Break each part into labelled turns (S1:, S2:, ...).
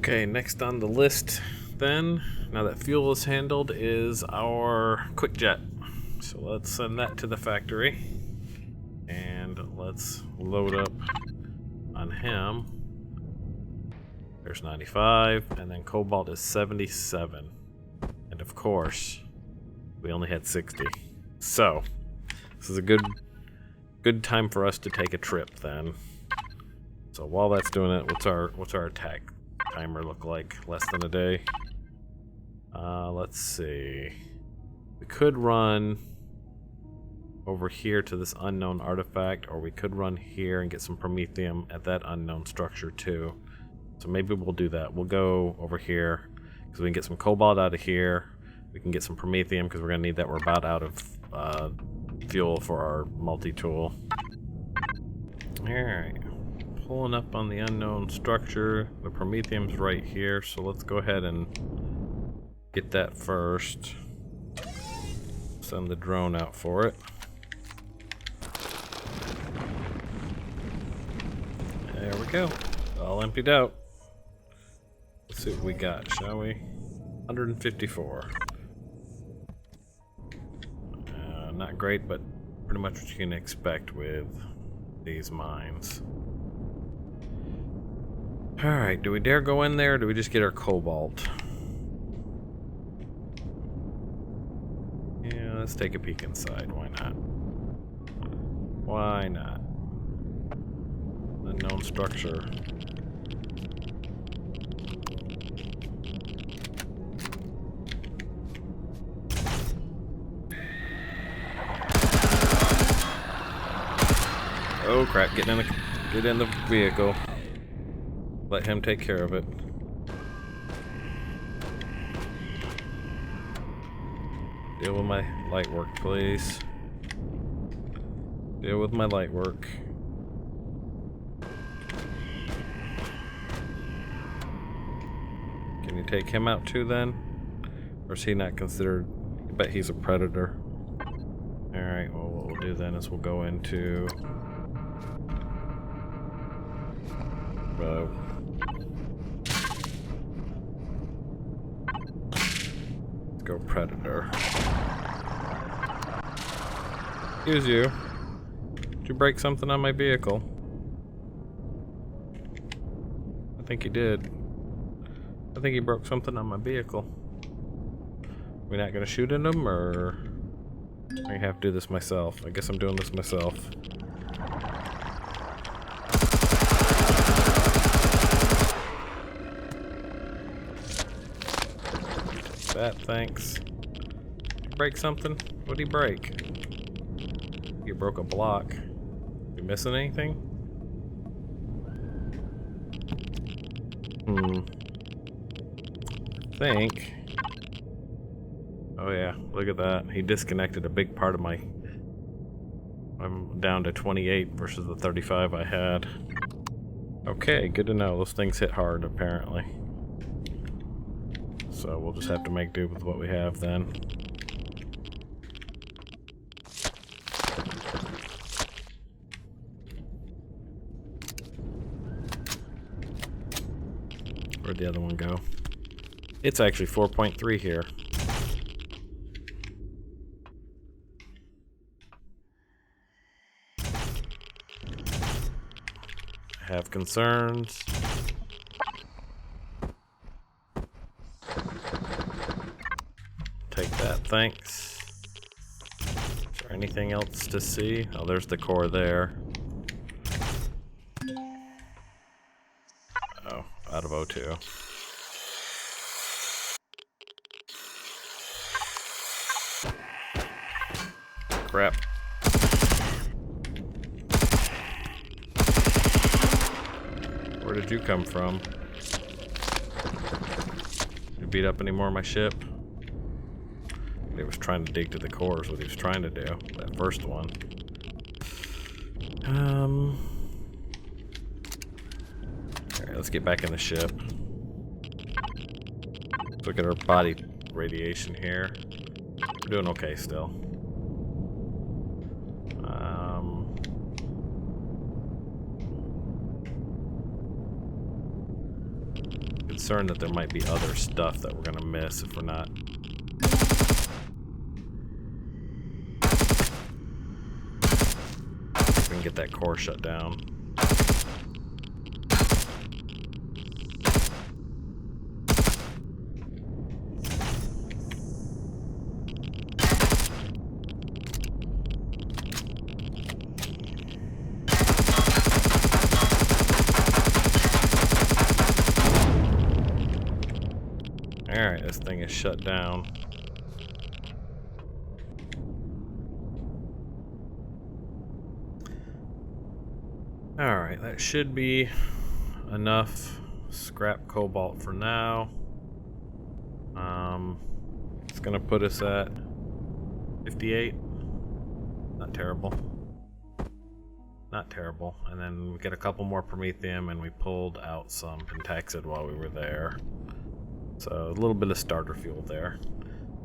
S1: Okay, next on the list then, now that fuel is handled, is our quick jet. So let's send that to the factory. And let's load up on him. There's 95, and then cobalt is 77. And of course, we only had 60. So, this is a good time for us to take a trip then. So while that's doing it, what's our attack timer look like? Less than a day. Let's see. We could run over here to this unknown artifact, or we could run here and get some promethium at that unknown structure too. So maybe we'll do that. We'll go over here because we can get some cobalt out of here. We can get some promethium because we're gonna need that. We're about out of fuel for our multi-tool. Alright. Pulling up on the unknown structure. The promethium's right here, so let's go ahead and get that first. Send the drone out for it. There we go. All emptied out. Let's see what we got, shall we? 154. Not great, but pretty much what you can expect with these mines. Alright, do we dare go in there, or do we just get our cobalt? Yeah, let's take a peek inside, why not? Why not? Unknown structure. Oh crap, get in the vehicle. Let him take care of it. Deal with my light work, please. Deal with my light work. Can you take him out too then? Or is he not considered? I bet he's a predator. Alright, well what we'll do then is we'll go into let's go predator. Excuse you. Did you break something on my vehicle? I think you did. I think he broke something on my vehicle. We're not gonna shoot at him, or I have to do this myself. I guess I'm doing this myself. That, thanks. Did you break something? What'd he break? You broke a block. You missing anything? I think. Oh yeah, look at that. He disconnected a big part of my... I'm down to 28 versus the 35 I had. Okay, good to know. Those things hit hard, apparently. So we'll just have to make do with what we have then. Where'd the other one go? It's actually 4.3 here. I have concerns. Take that, thanks. Is there anything else to see? Oh, there's the core there. Oh, out of O2. Crap. Where did you come from? You beat up any more of my ship? He was trying to dig to the core is what he was trying to do. That first one. Alright, let's get back in the ship. Let's look at our body radiation here. We're doing okay still. concerned that there might be other stuff that we're gonna miss if we're not. We can get that core shut down. Alright, this thing is shut down. Alright, that should be enough scrap cobalt for now. It's gonna put us at 58. Not terrible. Not terrible. And then we get a couple more promethium, and we pulled out some pentaxid while we were there. So a little bit of starter fuel there.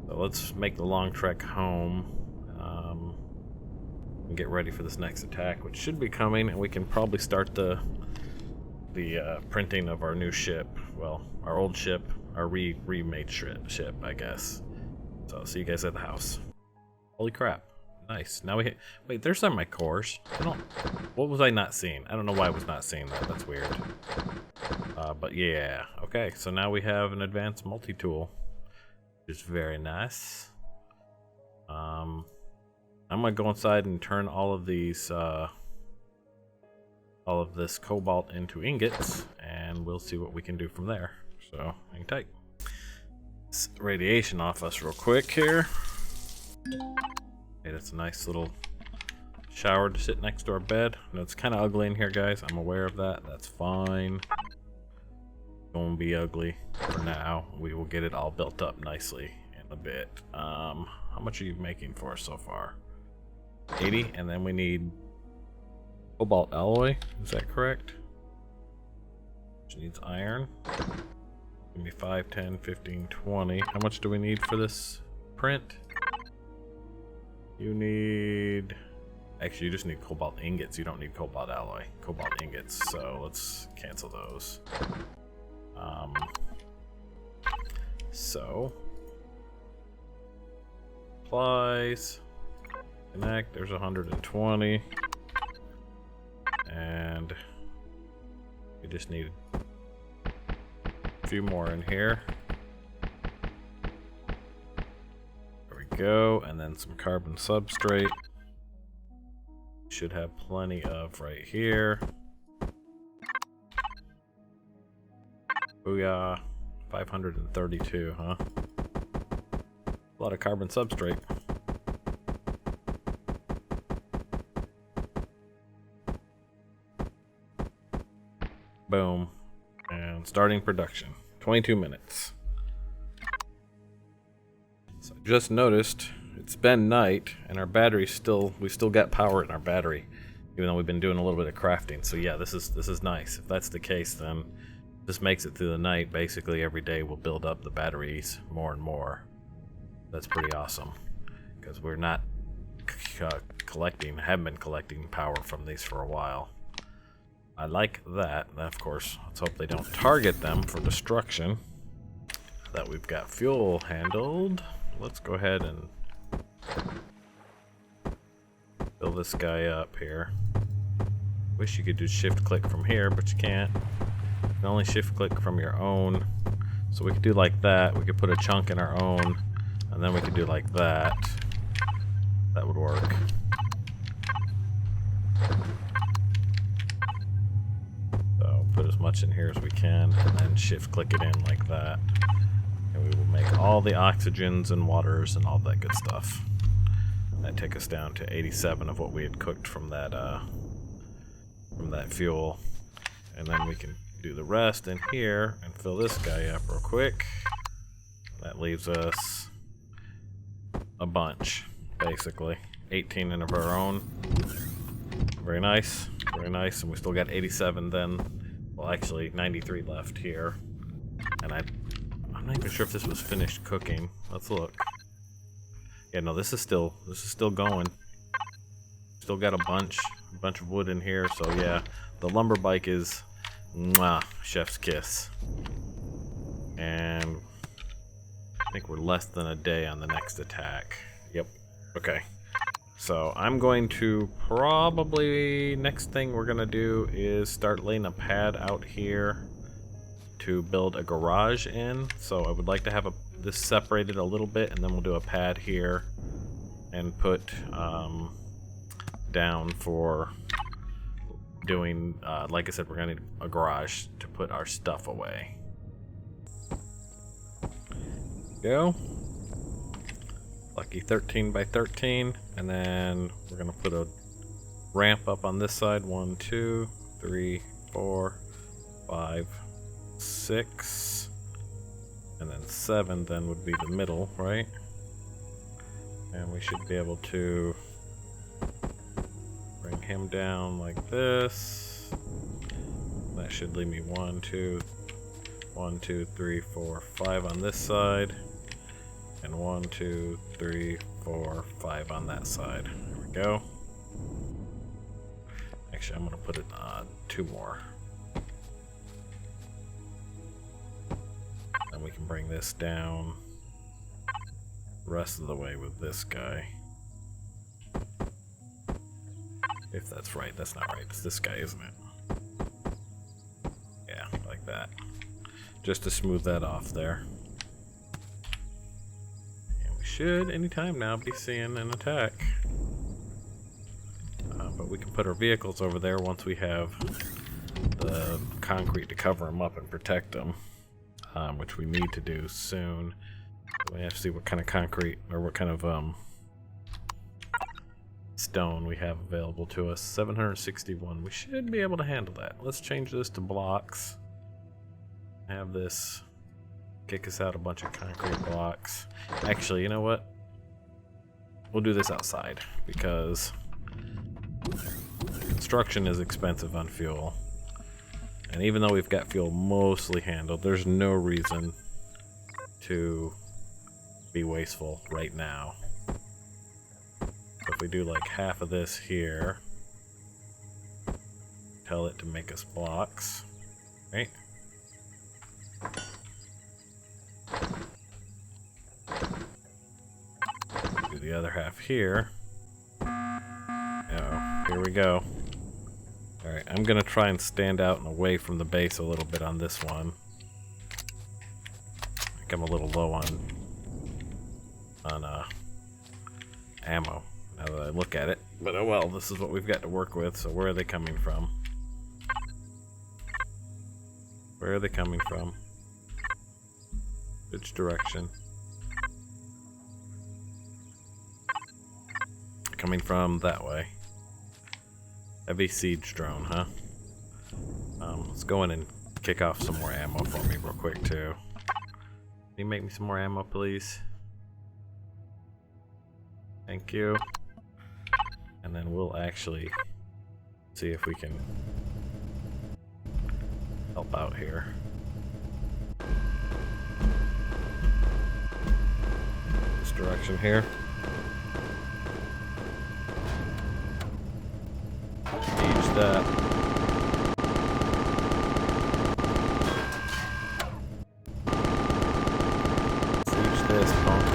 S1: So let's make the long trek home and get ready for this next attack, which should be coming, and we can probably start the printing of our new ship. Well, our old ship, our remade ship, I guess. So see you guys at the house. Holy crap! Nice. Now we hit. Wait, there's not my cores. What was I not seeing? I don't know why I was not seeing that. That's weird. But yeah, okay, so now we have an advanced multi-tool, which is very nice. I'm gonna go inside and turn all of these, all of this cobalt into ingots, and we'll see what we can do from there. So, hang tight. Let's radiation off us real quick here. Okay, that's a nice little shower to sit next to our bed. I know it's kind of ugly in here, guys. I'm aware of that. That's fine. Won't be ugly for now. We will get it all built up nicely in a bit. How much are you making for us so far? 80, and then we need cobalt alloy. Is that correct? Which needs iron. Give me 5, 10, 15, 20. How much do we need for this print? You need... Actually, you just need cobalt ingots. You don't need cobalt alloy. Cobalt ingots. So let's cancel those. So supplies, connect, there's 120, and we just need a few more in here. There we go, and then some carbon substrate. Should have plenty of right here. Booyah. 532, huh? A lot of carbon substrate. Boom. And starting production. 22 minutes. So I just noticed it's been night and our battery's we still got power in our battery, even though we've been doing a little bit of crafting. So yeah, this is nice. If that's the case, then this makes it through the night. Basically every day we'll build up the batteries more and more. That's pretty awesome, because we're not haven't been collecting power from these for a while. I like that. And of course, let's hope they don't target them for destruction. That we've got fuel handled. Let's go ahead and fill this guy up here. Wish you could do shift click from here, but you can't. You can only shift click from your own. So we could do like that. We could put a chunk in our own, and then we could do like that. That would work. So put as much in here as we can, and then shift click it in like that. And we will make all the oxygens and waters and all that good stuff. That take us down to 87 of what we had cooked from that fuel. And then we can do the rest in here and fill this guy up real quick. That leaves us a bunch, basically. 18 in of our own. Very nice, very nice. And we still got 87 then. Well, actually 93 left here. And I'm not even sure if this was finished cooking. Let's look. Yeah, no, this is still going. Still got a bunch of wood in here. So yeah, the lumber bike is mwah, chef's kiss. And I think we're less than a day on the next attack. Yep. Okay. So I'm going to probably, next thing we're going to do is start laying a pad out here to build a garage in. So I would like to have this separated a little bit, and then we'll do a pad here and put down for doing, like I said, we're going to need a garage to put our stuff away. Go. Lucky 13 by 13, and then we're gonna put a ramp up on this side. 1, 2, 3, 4, 5, 6, and then 7 then would be the middle, right? And we should be able to bring him down like this. That should leave me 1, 2, 3, 4, 5 on this side. And 1, 2, 3, 4, 5 on that side. There we go. Actually, I'm going to put it on 2 more. And we can bring this down the rest of the way with this guy. If that's right. That's not right. It's this guy, isn't it? Yeah, like that. Just to smooth that off there. Should anytime now be seeing an attack. But we can put our vehicles over there once we have the concrete to cover them up and protect them, which we need to do soon. We have to see what kind of concrete or what kind of stone we have available to us. 761. We should be able to handle that. Let's change this to blocks. Have this kick us out a bunch of concrete blocks. Actually, you know what? We'll do this outside because construction is expensive on fuel. And even though we've got fuel mostly handled, there's no reason to be wasteful right now. So if we do like half of this here, tell it to make us blocks, right? Do the other half here. Oh, here we go. Alright, I'm gonna try and stand out and away from the base a little bit on this one. I think I'm a little low on ammo now that I look at it. But oh well, this is what we've got to work with, so where are they coming from? Where are they coming from? Which direction? Coming from that way. Heavy siege drone, huh? Let's go in and kick off some more ammo for me real quick too. Can you make me some more ammo, please? Thank you. And then we'll actually see if we can help out here. This direction here. Siege that. Siege this punk.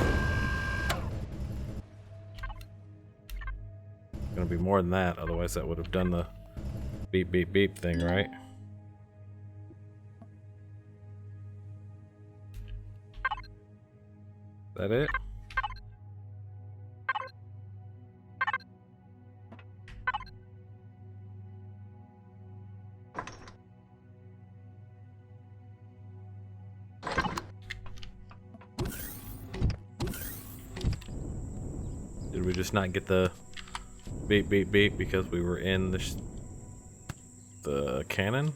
S1: Gonna be more than that, otherwise that would have done the beep beep beep thing, right? Is that it? Did we just not get the beep beep beep because we were in the cannon?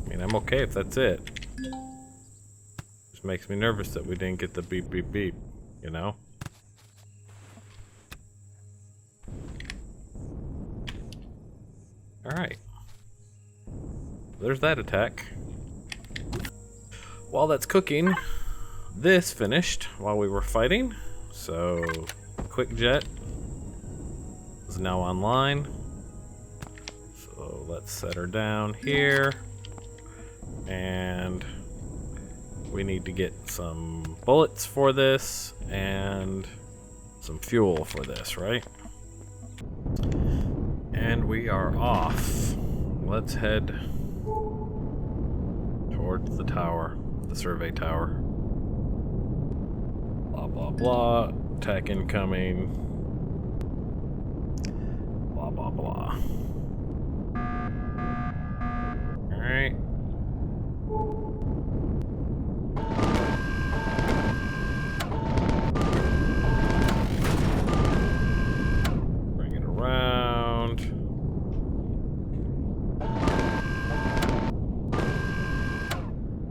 S1: I mean, I'm okay if that's it. Just makes me nervous that we didn't get the beep beep beep, you know? Alright. There's that attack. While that's cooking, this finished while we were fighting. So, quick jet is now online. So let's set her down here. And we need to get some bullets for this and some fuel for this, right? And we are off. Let's head towards the tower, the survey tower. Blah, blah, blah. Attack incoming. Blah, blah, blah. Alright. Bring it around.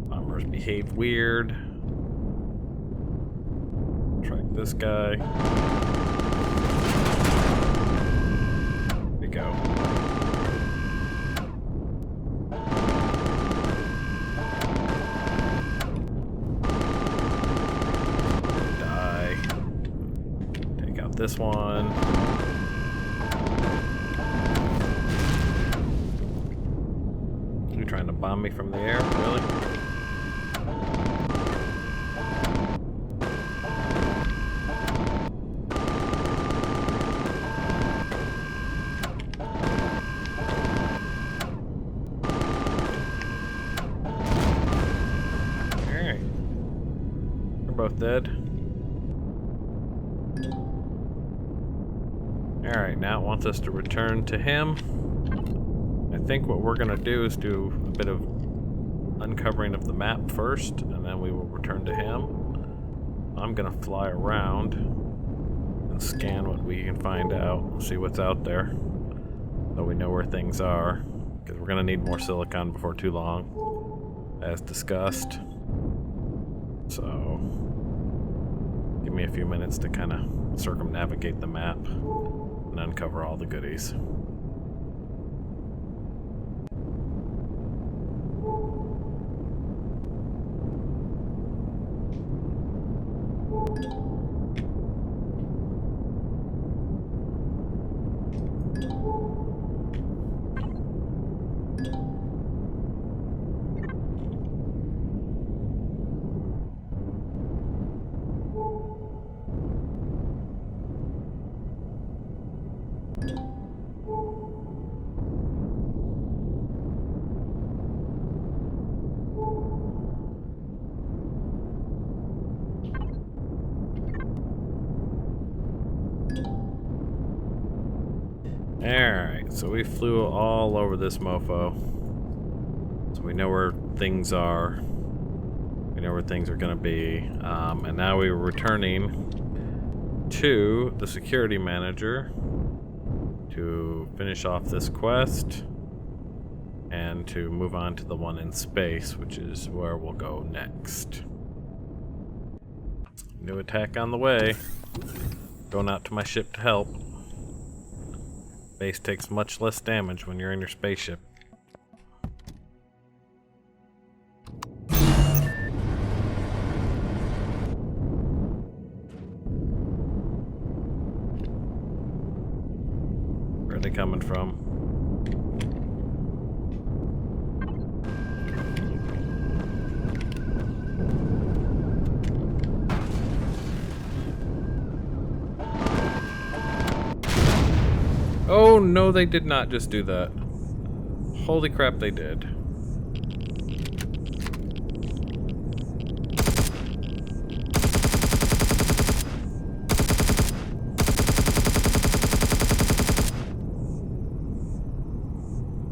S1: Bombers behave weird. Track this guy. There we go. Die. Take out this one. You trying to bomb me from the air? Really? Both dead. Alright, now it wants us to return to him. I think what we're gonna do is do a bit of uncovering of the map first, and then we will return to him. I'm gonna fly around and scan what we can find out, see what's out there, so we know where things are, because we're gonna need more silicon before too long, as discussed. So, give me a few minutes to kind of circumnavigate the map and uncover all the goodies. Alright, so we flew all over this mofo. So we know where things are. We know where things are going to be. And now we're returning to the security manager to finish off this quest and to move on to the one in space, which is where we'll go next. New attack on the way. Going out to my ship to help. Base takes much less damage when you're in your spaceship. Where are they coming from? Oh no, they did not just do that. Holy crap, they did.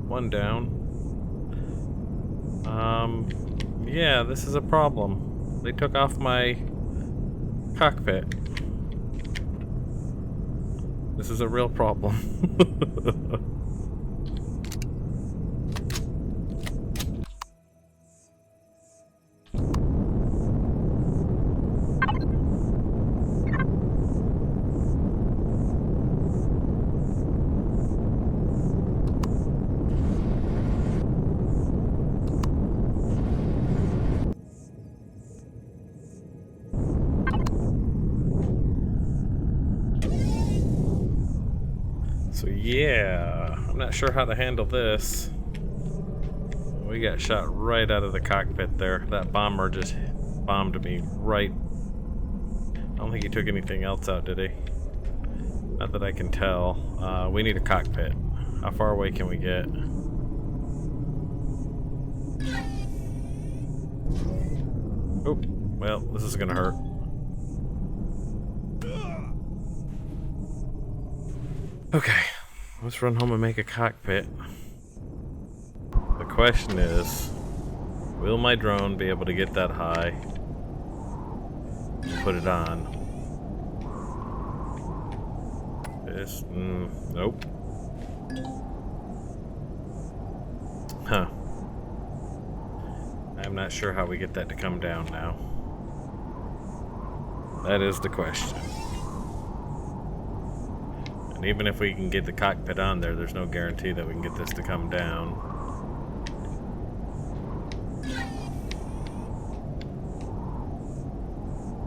S1: One down. Yeah, this is a problem. They took off my cockpit. This is a real problem. So yeah, I'm not sure how to handle this. We got shot right out of the cockpit there. That bomber just bombed me right. I don't think he took anything else out, did he? Not that I can tell. We need a cockpit. How far away can we get? Oh, well, this is gonna hurt. Okay, let's run home and make a cockpit. The question is, will my drone be able to get that high and put it on? This, nope. Huh. I'm not sure how we get that to come down now. That is the question. And even if we can get the cockpit on there, there's no guarantee that we can get this to come down.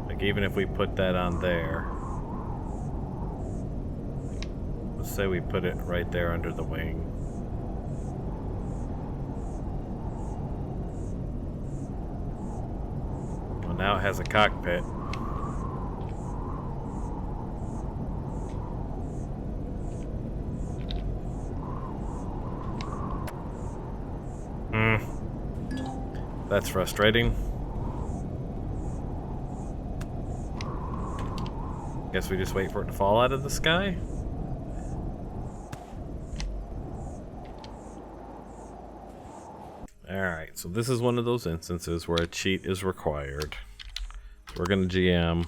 S1: Like, even if we put that on there, let's say we put it right there under the wing. Well, now it has a cockpit. That's frustrating. Guess we just wait for it to fall out of the sky? Alright, so this is one of those instances where a cheat is required. So we're gonna GM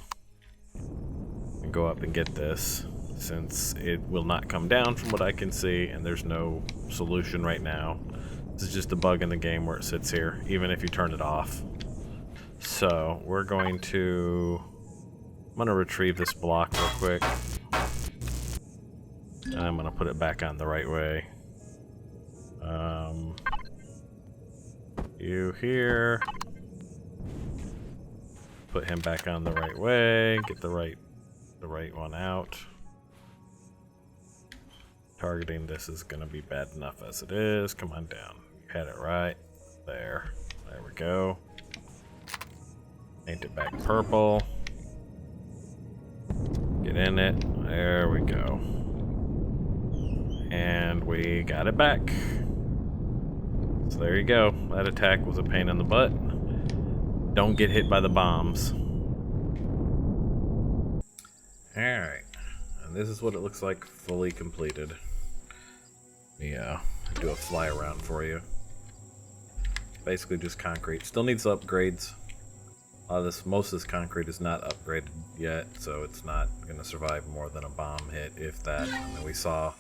S1: and go up and get this, since it will not come down from what I can see, and there's no solution right now. This is just a bug in the game where it sits here, even if you turn it off. So we're going to... I'm going to retrieve this block real quick. And I'm going to put it back on the right way. You here. Put him back on the right way. Get the right one out. Targeting this is going to be bad enough as it is. Come on down. You had it right there. There we go. Paint it back purple. Get in it. There we go. And we got it back. So there you go. That attack was a pain in the butt. Don't get hit by the bombs. Alright. And this is what it looks like fully completed. Yeah, do a fly around for you. Basically just concrete. Still needs upgrades. Most of this concrete is not upgraded yet, so it's not going to survive more than a bomb hit, if that. I mean, we saw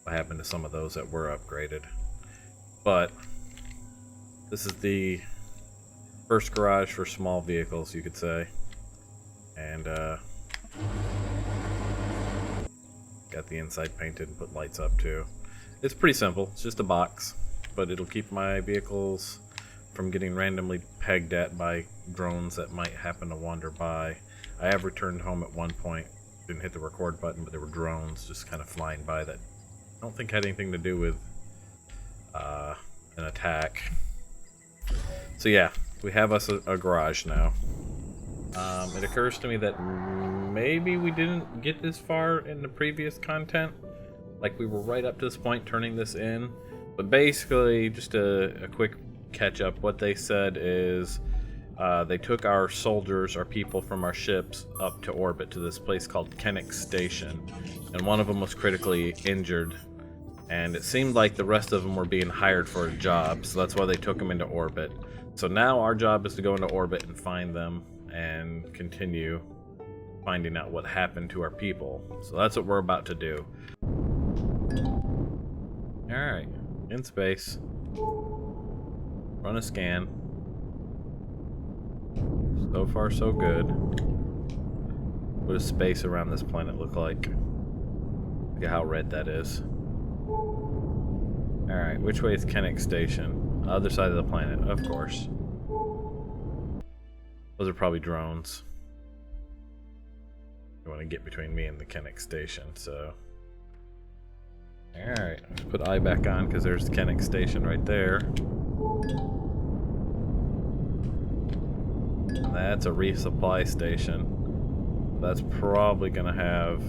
S1: what happened to some of those that were upgraded. But this is the first garage for small vehicles, you could say. And got the inside painted and put lights up too. It's pretty simple. It's just a box, but it'll keep my vehicles from getting randomly pegged at by drones that might happen to wander by. I have returned home at one point. Didn't hit the record button, but there were drones just kind of flying by that I don't think had anything to do with an attack. So yeah, we have us a garage now. It occurs to me that maybe we didn't get this far in the previous content. Like, we were right up to this point turning this in. But basically, just a quick catch up. What they said is they took our soldiers, our people from our ships, up to orbit to this place called Kinnick Station. And one of them was critically injured. And it seemed like the rest of them were being hired for a job. So that's why they took them into orbit. So now our job is to go into orbit and find them and continue finding out what happened to our people. So that's what we're about to do. Alright, in space. Run a scan. So far, so good. What does space around this planet look like? Look at how red that is. Alright, which way is Kinnick Station? Other side of the planet, of course. Those are probably drones. You want to get between me and the Kinnick Station, so... Alright, let's put I back on because there's the Kinnick station right there. And that's a resupply station. That's probably gonna have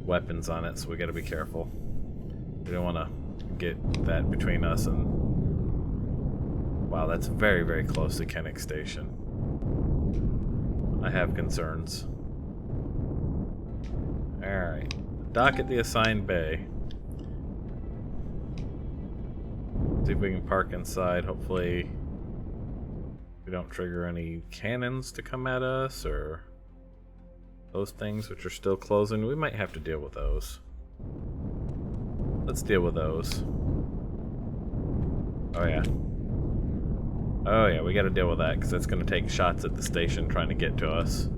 S1: weapons on it, so we gotta be careful. We don't wanna get that between us and... Wow, that's very, very close to Kinnick station. I have concerns. Alright. Dock at the assigned bay. See if we can park inside. Hopefully we don't trigger any cannons to come at us, or those things which are still closing. We might have to deal with those. Let's deal with those. Oh yeah. Oh yeah, we gotta deal with that because that's gonna take shots at the station trying to get to us.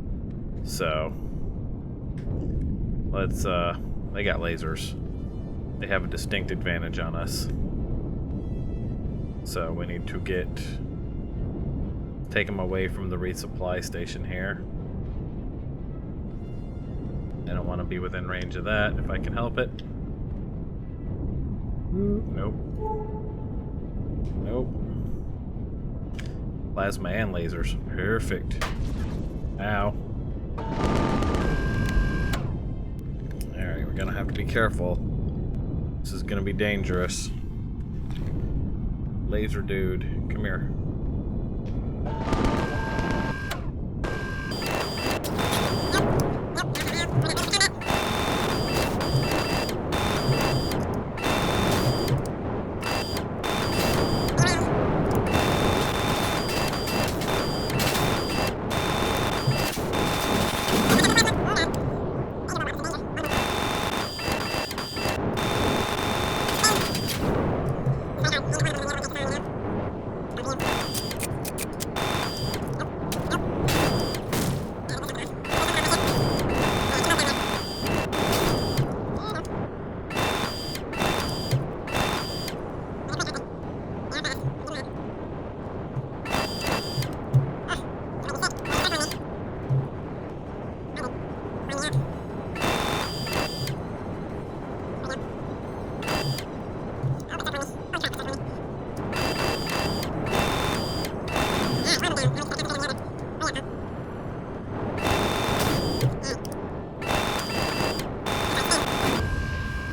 S1: So let's they got lasers. They have a distinct advantage on us. So we need to take them away from the resupply station here. I don't want to be within range of that if I can help it. Nope. Nope. Plasma and lasers. Perfect. Ow. Alright, we're gonna have to be careful. This is gonna be dangerous. Laser dude, come here.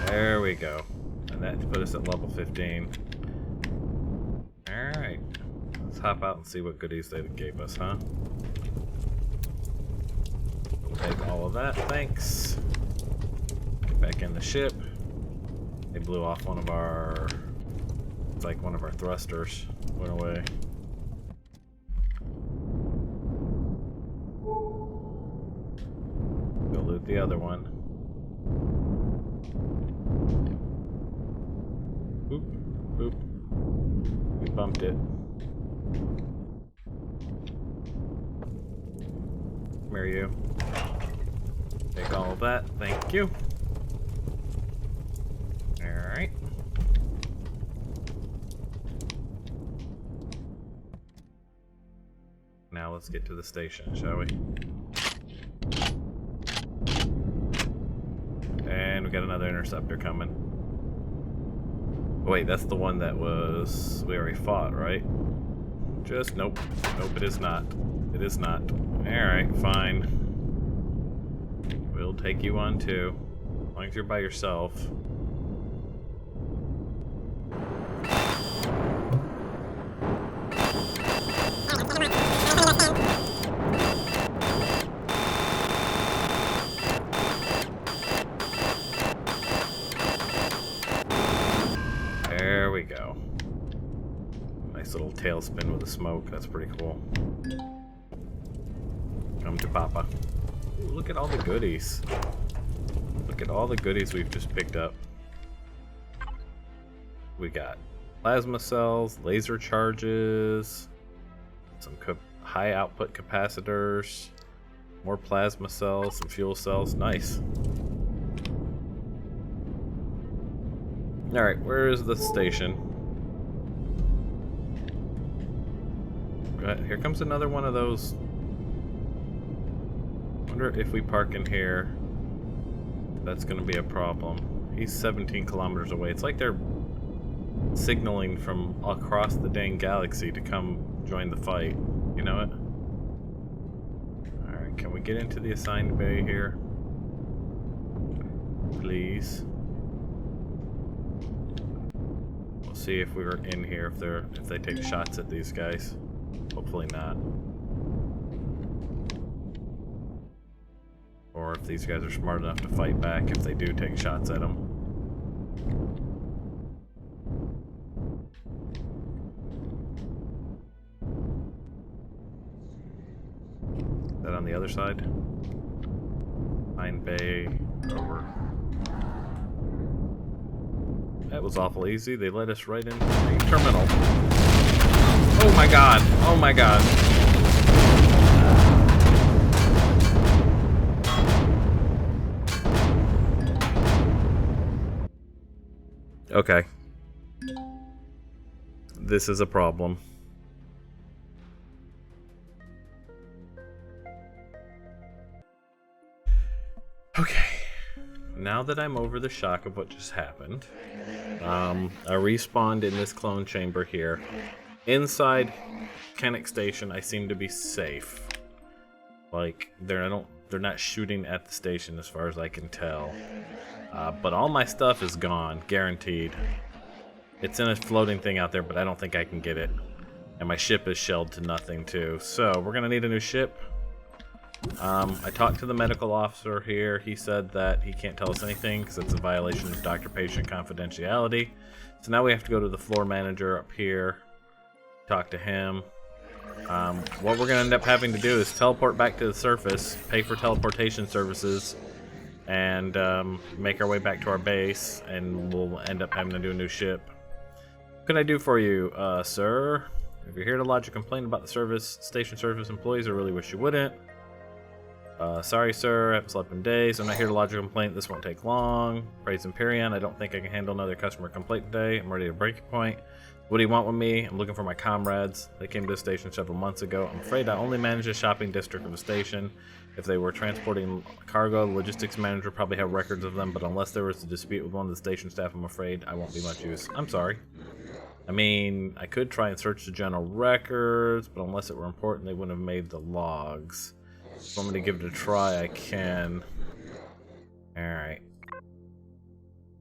S1: There we go. And that put us at level 15. Alright. Let's hop out and see what goodies they gave us, huh? We'll take all of that, thanks. Get back in the ship. They blew off one of our... It's like one of our thrusters. Went away. Go loot the other one. Boop, boop. We bumped it. Come here, you. Take all of that. Thank you. Alright. Now let's get to the station, shall we? And we got another interceptor coming. Wait, that's the one that was... we already fought, right? Just, nope. Nope, it is not. It is not. Alright, fine. We'll take you on too. As long as you're by yourself. There we go. Nice little tailspin with the smoke. That's pretty cool. Come to Papa. Ooh, look at all the goodies. Look at all the goodies we've just picked up. We got plasma cells, laser charges, some high output capacitors, more plasma cells, some fuel cells. Nice. Alright, where is the station? Here comes another one of those. Wonder if we park in here. That's gonna be a problem. He's 17 kilometers away. It's like they're signaling from across the dang galaxy to come join the fight. You know it? Alright, can we get into the assigned bay here? Please. We'll see if we're in here, if they take shots at these guys. Hopefully not. Or if these guys are smart enough to fight back if they do take shots at them. Is that on the other side? Pine Bay, over. That was awful easy. They let us right into the terminal. Oh my god! Oh my god! Okay. This is a problem. Okay. Now that I'm over the shock of what just happened, I respawned in this clone chamber here. Inside Kinnick Station, I seem to be safe. Like, they're not shooting at the station as far as I can tell. But all my stuff is gone, guaranteed. It's in a floating thing out there, but I don't think I can get it. And my ship is shelled to nothing, too. So, we're gonna need a new ship. I talked to the medical officer here. He said that he can't tell us anything because it's a violation of doctor-patient confidentiality. So now we have to go to the floor manager up here, talk to him. What we're going to end up having to do is teleport back to the surface, pay for teleportation services, and make our way back to our base, and we'll end up having to do a new ship. What can I do for you, sir? If you're here to lodge a complaint about the station service employees, I really wish you wouldn't. Sorry, sir, I haven't slept in days. I'm not here to lodge a complaint. This won't take long. Praise Empyrion. I don't think I can handle another customer complaint today. I'm ready to break your point. What do you want with me? I'm looking for my comrades. They came to the station several months ago. I'm afraid I only manage a shopping district of the station. If they were transporting cargo, the logistics manager probably have records of them, but unless there was a dispute with one of the station staff, I'm afraid I won't be much use. I'm sorry. I mean, I could try and search the general records, but unless it were important, they wouldn't have made the logs. If I'm going to give it a try, I can. Alright.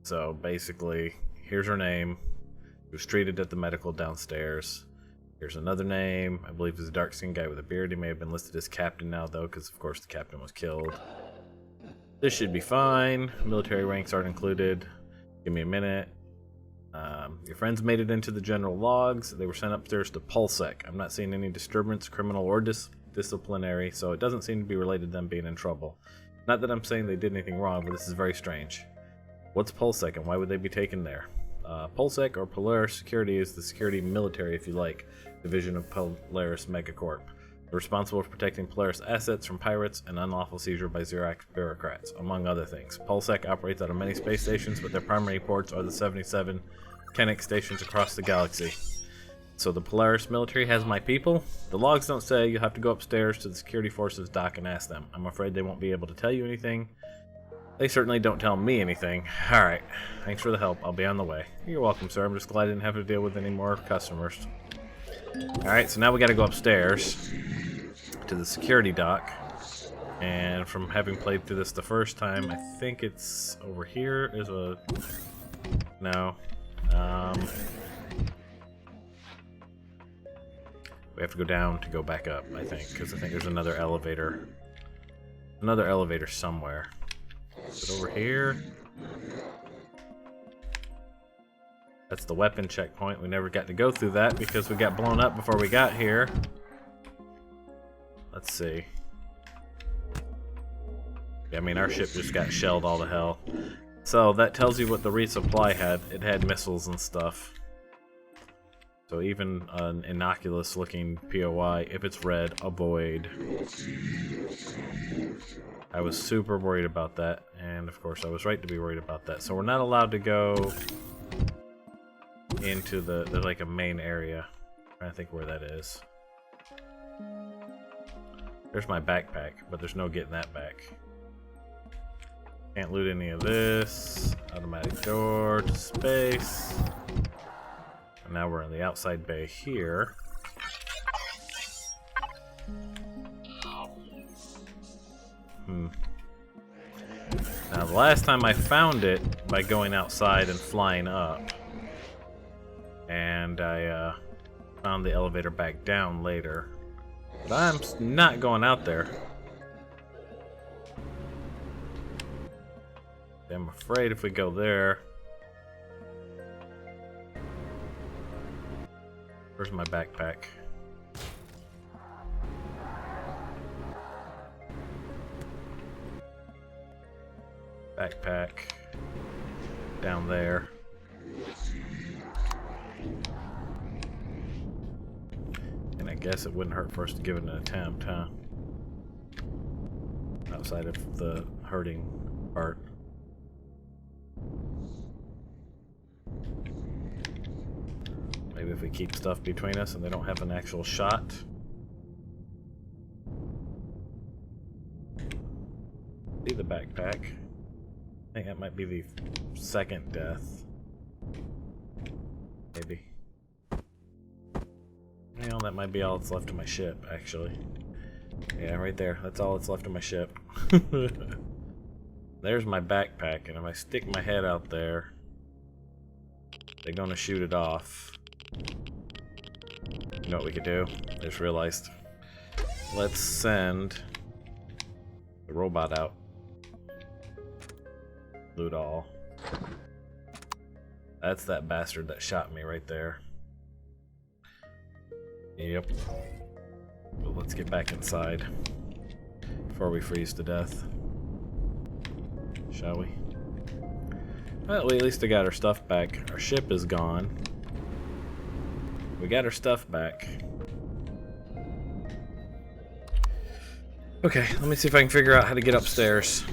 S1: So, basically, here's her name. She was treated at the medical downstairs. Here's another name. I believe he's a dark-skinned guy with a beard. He may have been listed as captain now, though, because, of course, the captain was killed. This should be fine. Military ranks aren't included. Give me a minute. Your friends made it into the general logs. They were sent upstairs to Pulsec. I'm not seeing any disturbance, criminal or disciplinary, so it doesn't seem to be related to them being in trouble. Not that I'm saying they did anything wrong, but this is very strange. What's Pulsec and why would they be taken there? Pulsec, or Polaris Security, is the security military, if you like, division of Polaris Megacorp. They're responsible for protecting Polaris assets from pirates and unlawful seizure by Xerox bureaucrats, among other things. Pulsec operates out of many space stations, but their primary ports are the 77 Kinnick stations across the galaxy. So the Polaris military has my people. The logs don't say. You'll have to go upstairs to the security forces dock and ask them. I'm afraid they won't be able to tell you anything. They certainly don't tell me anything. Alright, thanks for the help. I'll be on the way. You're welcome, sir. I'm just glad I didn't have to deal with any more customers. Alright, so now we gotta go upstairs to the security dock. And from having played through this the first time, I think it's over here. There's a... No. We have to go down to go back up, I think, because I think there's another elevator. Another elevator somewhere. Is it over here? That's the weapon checkpoint. We never got to go through that because we got blown up before we got here. Let's see. Yeah, I mean, our ship just got shelled all to hell. So that tells you what the resupply had. It had missiles and stuff. So even an innocuous looking POI, if it's red, avoid. I was super worried about that, and of course I was right to be worried about that. So we're not allowed to go into there's like a main area. I'm trying to think where that is. There's my backpack, but there's no getting that back. Can't loot any of this. Automatic door to space. And now we're in the outside bay here. Now the last time I found it by going outside and flying up. And I found the elevator back down later. But I'm not going out there. I'm afraid if we go there... Where's my backpack? Backpack. Down there. And I guess it wouldn't hurt for us to give it an attempt, huh? Outside of the hurting part. Maybe if we keep stuff between us and they don't have an actual shot. See the backpack. I think that might be the second death. Maybe. You know, that might be all that's left of my ship, actually. Yeah, right there. That's all that's left of my ship. There's my backpack, and if I stick my head out there, they're gonna shoot it off. You know what we could do? I just realized. Let's send the robot out. Loot all. That's that bastard that shot me right there. Yep. But let's get back inside before we freeze to death. Shall we? Well, we at least got our stuff back. Our ship is gone. We got our stuff back. Okay, let me see if I can figure out how to get upstairs.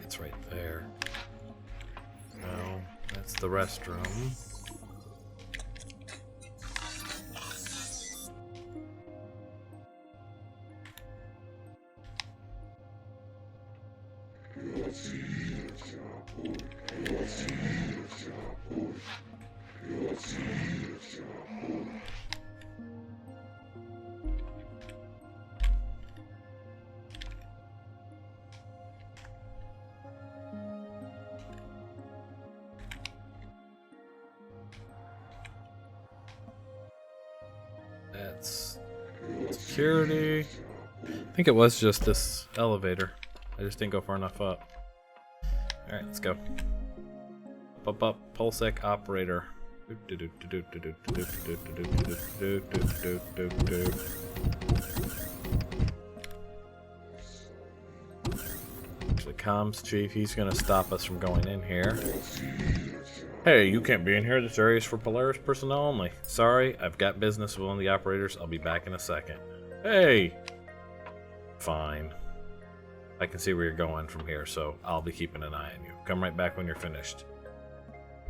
S1: It's right there. No, that's the restroom. That's security. I think it was just this elevator. I just didn't go far enough up. Alright, let's go. Up, Pulsec operator. The comms chief, he's gonna stop us from going in here. Hey, you can't be in here. This area is for Polaris personnel only. Sorry, I've got business with one of the operators. I'll be back in a second. Hey! Fine. I can see where you're going from here, so I'll be keeping an eye on you. Come right back when you're finished.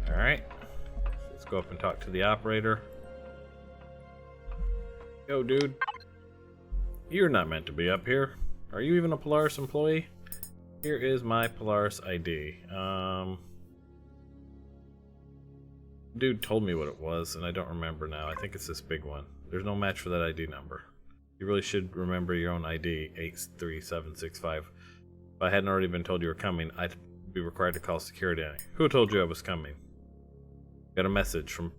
S1: Alright. Let's go up and talk to the operator. Yo, dude. You're not meant to be up here. Are you even a Polaris employee? Here is my Polaris ID. Dude told me what it was, and I don't remember now. I think it's this big one. There's no match for that ID number. You really should remember your own ID, 83765. If I hadn't already been told you were coming, I'd be required to call security. Who told you I was coming? Got a message from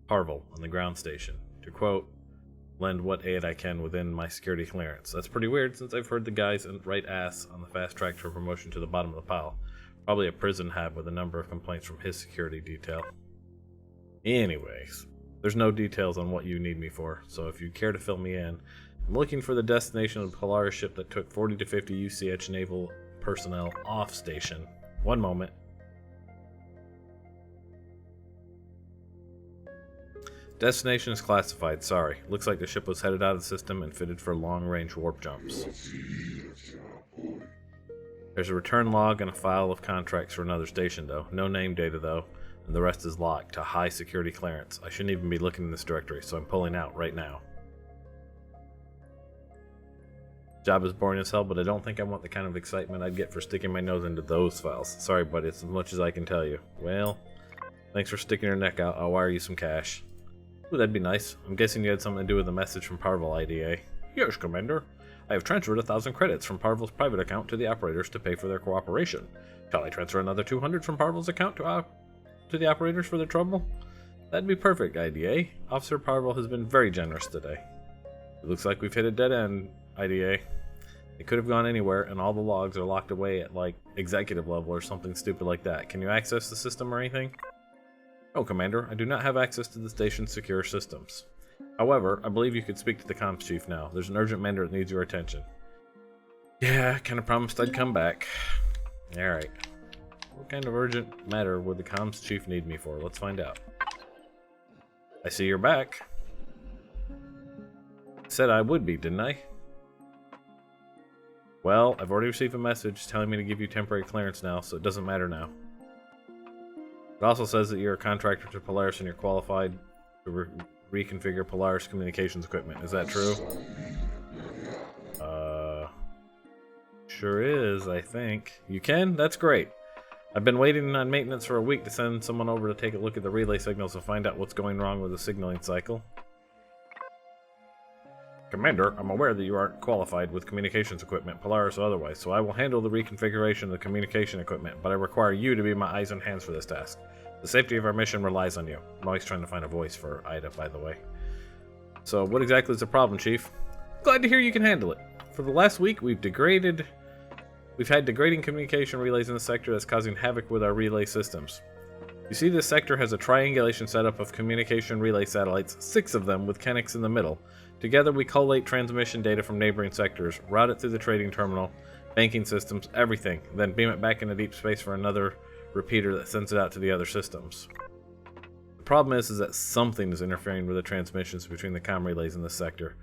S1: Harville on the ground station to, quote, lend what aid I can within my security clearance. That's pretty weird, since I've heard the guy's right ass on the fast track for promotion to the bottom of the pile. Probably a prison hab with a number of complaints from his security detail. Anyways, there's no details on what you need me for, so if you care to fill me in, I'm looking for the destination of the Polaris ship that took 40 to 50 UCH naval personnel off station. One moment. Destination is classified, sorry. Looks like the ship was headed out of the system and fitted for long-range warp jumps. There's a return log and a file of contracts for another station, though. No name data, though, and the rest is locked to high security clearance. I shouldn't even be looking in this directory, so I'm pulling out right now. Job is boring as hell, but I don't think I want the kind of excitement I'd get for sticking my nose into those files. Sorry, buddy, it's as much as I can tell you. Well, thanks for sticking your neck out. I'll wire you some cash. Ooh, that'd be nice. I'm guessing you had something to do with the message from Parvil IDA. Yes, Commander. I have transferred 1,000 credits from Parvil's private account to the operators to pay for their cooperation. Shall I transfer another 200 from Parvil's account to the operators for their trouble? That'd be perfect, IDA. Officer Parvil has been very generous today. It looks like we've hit a dead end, IDA. It could have gone anywhere, and all the logs are locked away at, like, executive level or something stupid like that. Can you access the system or anything? No, Commander. I do not have access to the station's secure systems. However, I believe you could speak to the comms chief now. There's an urgent matter that needs your attention. Yeah, I kind of promised I'd come back. Alright. What kind of urgent matter would the comms chief need me for? Let's find out. I see you're back. Said I would be, didn't I? Well, I've already received a message telling me to give you temporary clearance now, so it doesn't matter now. It also says that you're a contractor to Polaris and you're qualified to reconfigure Polaris communications equipment. Is that true? Sure is, I think. You can? That's great. I've been waiting on maintenance for a week to send someone over to take a look at the relay signals and find out what's going wrong with the signaling cycle. Commander, I'm aware that you aren't qualified with communications equipment, Polaris or otherwise, so I will handle the reconfiguration of the communication equipment, but I require you to be my eyes and hands for this task. The safety of our mission relies on you. I'm always trying to find a voice for Ida, by the way. So, what exactly is the problem, Chief? Glad to hear you can handle it. For the last week, we've had degrading communication relays in the sector that's causing havoc with our relay systems. You see, this sector has a triangulation setup of communication relay satellites, 6 of them with Kinnicks in the middle. Together, we collate transmission data from neighboring sectors, route it through the trading terminal, banking systems, everything, then beam it back into deep space for another repeater that sends it out to the other systems. The problem is that something is interfering with the transmissions between the comm relays in this sector.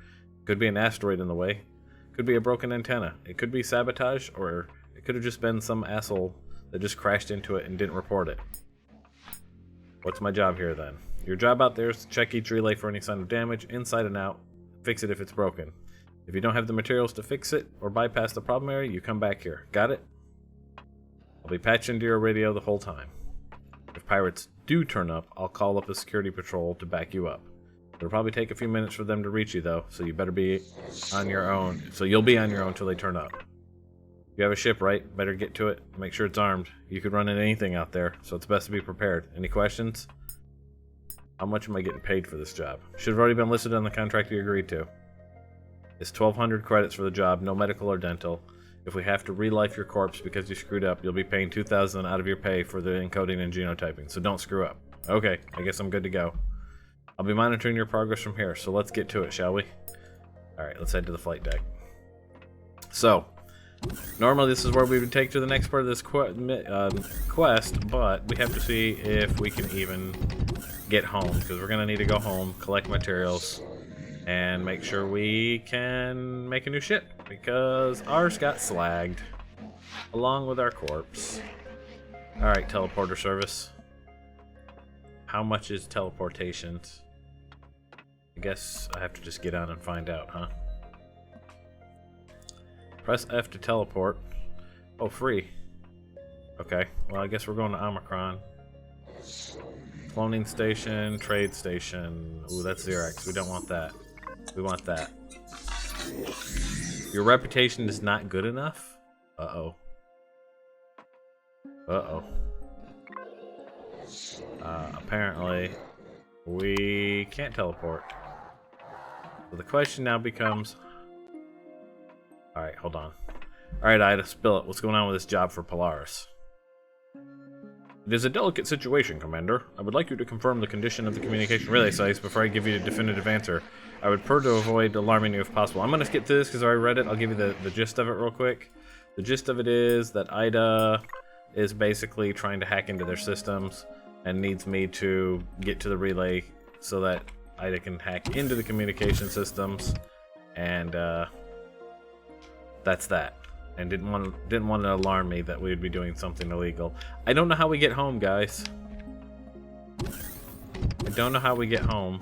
S1: Could be an asteroid in the way, could be a broken antenna, it could be sabotage, or it could have just been some asshole that just crashed into it and didn't report it. What's my job here then? Your job out there is to check each relay for any sign of damage, inside and out, fix it if it's broken. If you don't have the materials to fix it or bypass the problem area, you come back here. Got it? I'll be patched into your radio the whole time. If pirates do turn up, I'll call up a security patrol to back you up. It'll probably take a few minutes for them to reach you though, so you better be on your own. So you'll be on your own till they turn up. You have a ship, right? Better get to it. Make sure it's armed. You could run into anything out there, so it's best to be prepared. Any questions? How much am I getting paid for this job? Should have already been listed on the contract you agreed to. It's 1,200 credits for the job, no medical or dental. If we have to relife your corpse because you screwed up, you'll be paying 2,000 out of your pay for the encoding and genotyping, so don't screw up. Okay, I guess I'm good to go. I'll be monitoring your progress from here, so let's get to it, shall we? Alright, let's head to the flight deck. So, normally this is where we would take to the next part of this quest, but we have to see if we can even get home, because we're going to need to go home, collect materials, and make sure we can make a new ship, because ours got slagged, along with our corpse. Alright, teleporter service. How much is teleportation? I guess I have to just get on and find out, huh? Press F to teleport. Oh, free. Okay, well I guess we're going to Omicron. Cloning station, trade station. Ooh, that's Xerox. We don't want that. We want that. Your reputation is not good enough? Uh-oh. Uh-oh. Apparently, we can't teleport. So the question now becomes... Alright, hold on. Alright, Ida, spill it. What's going on with this job for Polaris? It is a delicate situation, Commander. I would like you to confirm the condition of the communication relay sites before I give you a definitive answer. I would prefer to avoid alarming you if possible. I'm going to skip to this because I already read it. I'll give you the gist of it real quick. The gist of it is that Ida is basically trying to hack into their systems and needs me to get to the relay so that Ida can hack into the communication systems. And that's that. And didn't want to alarm me that we would be doing something illegal. I don't know how we get home, guys. I don't know how we get home.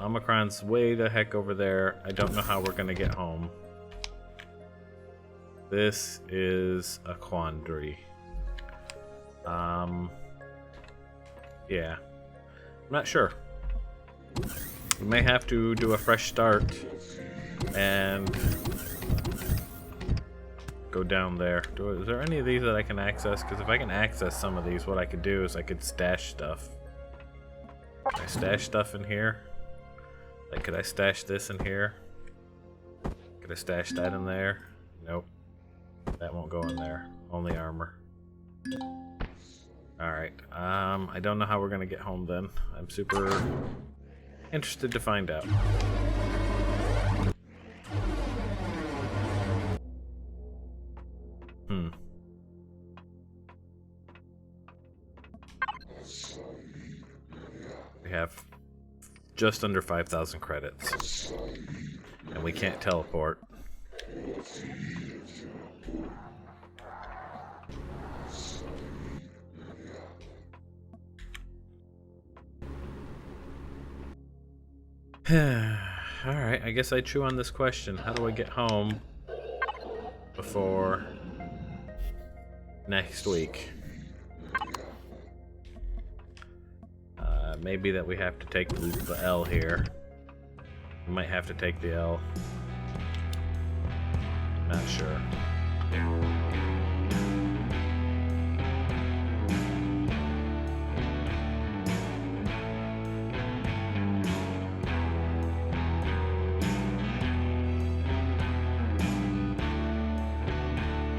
S1: Omicron's way the heck over there. I don't know how we're gonna get home. This is a quandary. Yeah. I'm not sure. We may have to do a fresh start and go down there. Is there any of these that I can access? Because if I can access some of these, what I could do is I could stash stuff. Can I stash stuff in here? Like, could I stash this in here? Could I stash that in there? Nope. That won't go in there. Only armor. Alright. I don't know how we're gonna get home then. I'm super interested to find out. We have just under 5,000 credits. And we can't teleport. Alright, I guess I chew on this question. How do I get home before next week? Maybe that we have to take the L here. We might have to take the L. Not sure.